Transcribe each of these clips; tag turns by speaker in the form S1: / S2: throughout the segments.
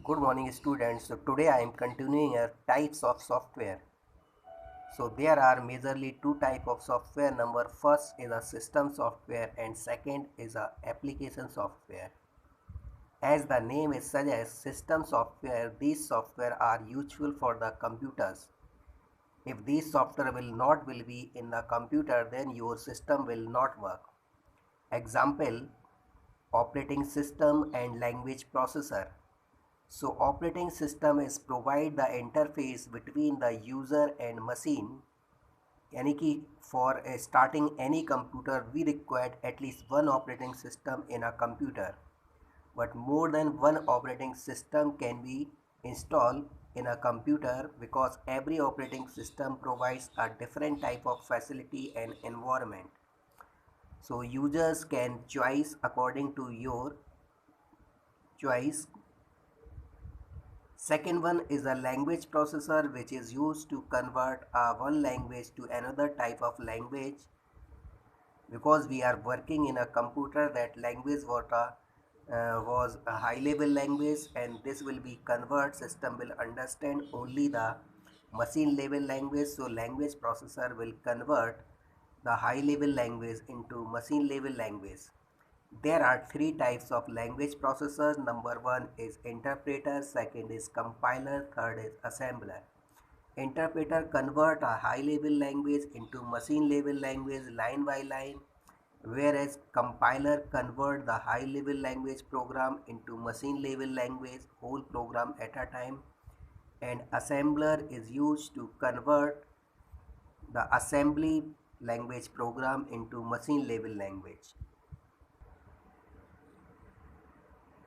S1: Good morning students. So today I am continuing our types of software. So there are majorly two type of software. Number first is a system software and second is a application software. As the name is suggests, system software, these software are useful for the computers. If these software will be in the computer, then your system will not work. Example, operating system and language processor. So operating system is provide the interface between the user and machine. यानी कि for starting any computer we require at least one operating system in a computer, but more than one operating system can be installed in a computer because every operating system provides a different type of facility and environment. So users can choose according to your choice. Second one is a language processor, which is used to convert one language to another type of language. Because we are working in a computer, that language was a high level language, and this will be convert system will understand only the machine level language. So language processor will convert the high level language into machine level language. There are three types of language processors. Number one is interpreter, second is compiler, third is assembler. Interpreter convert a high level language into machine level language line by line, whereas compiler convert the high level language program into machine level language whole program at a time, and assembler is used to convert the assembly language program into machine level language.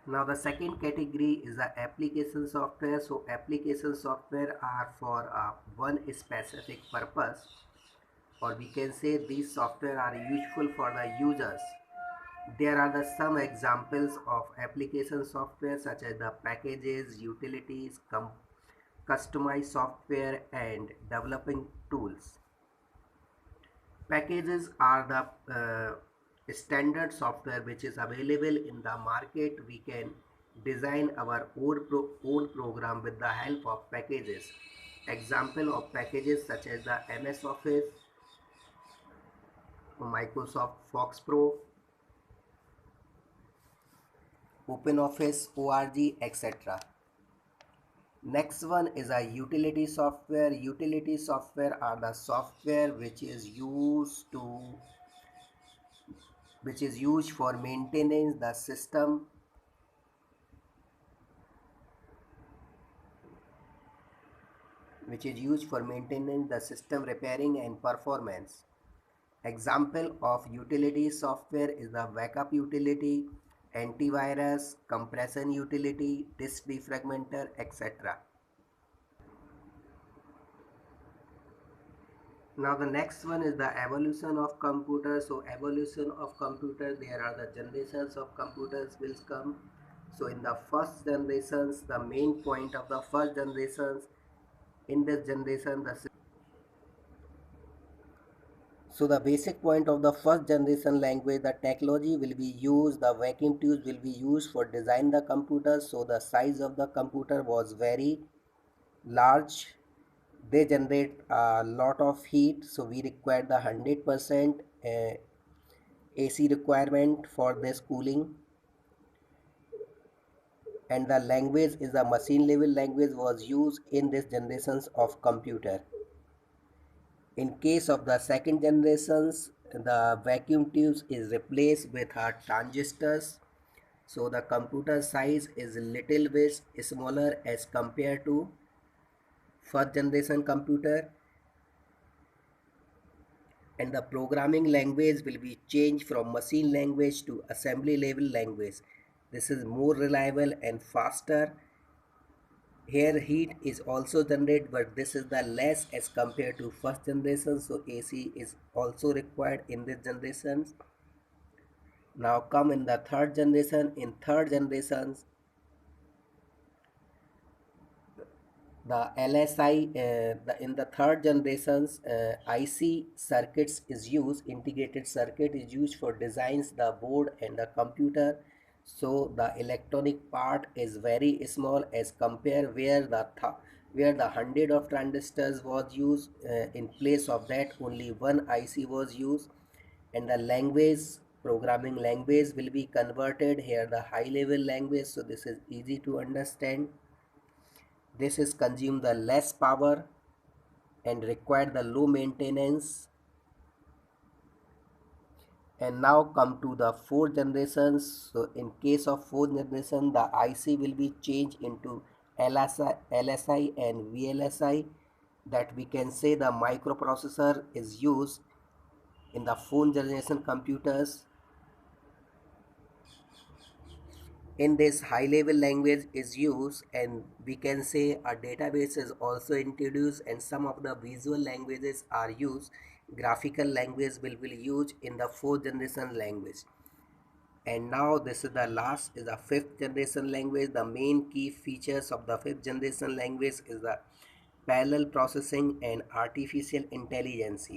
S1: Now the second category is the application software. So application software are for one specific purpose, or we can say these software are useful for the users. There are the some examples of application software such as the packages, utilities, customized software and developing tools. Packages are the standard software which is available in the market. We can design our own program with the help of packages. Example of packages such as the MS Office, Microsoft Fox Pro, OpenOffice, ORG, etc. Next one is a utility software. Utility software are the software which is used for maintaining the system, repairing and performance. Example of utility software is the backup utility, antivirus, compression utility, disk defragmenter, etc. Now the next one is the evolution of computer. So evolution of computer, there are the generations of computers will come. So in the first generations, the main point of the first generations, in this generation the basic point of the first generation language, the technology will be used, the vacuum tubes will be used for design the computer. So the size of the computer was very large. They generate a lot of heat, so we require the 100% AC requirement for this cooling. And the language is a machine level language was used in this generations of computer. In case of the second generations, the vacuum tubes is replaced with transistors. So the computer size is little bit smaller as compared to first generation computer, and the programming language will be changed from machine language to assembly level language. This is more reliable and faster. Here heat is also generated, but this is the less as compared to first generation. So AC is also required in this generation. Now come in the third generation. In third generations, the LSI, in the third generations, IC circuits is used, integrated circuit is used for designs the board and the computer. So the electronic part is very small as compare where where the hundred of transistors was used, in place of that only one IC was used, and the language, programming language, will be converted here, the high level language, so this is easy to understand. This is consume the less power and require the low maintenance. And now come to the fourth generations. So in case of fourth generation, the IC will be changed into LSI and VLSI. That we can say the microprocessor is used in the fourth generation computers. In this high level language is used, and we can say a database is also introduced, and some of the visual languages are used. Graphical language will be used in the fourth generation language. And now this is the last, is the fifth generation language. The main key features of the fifth generation language is the parallel processing and artificial intelligence.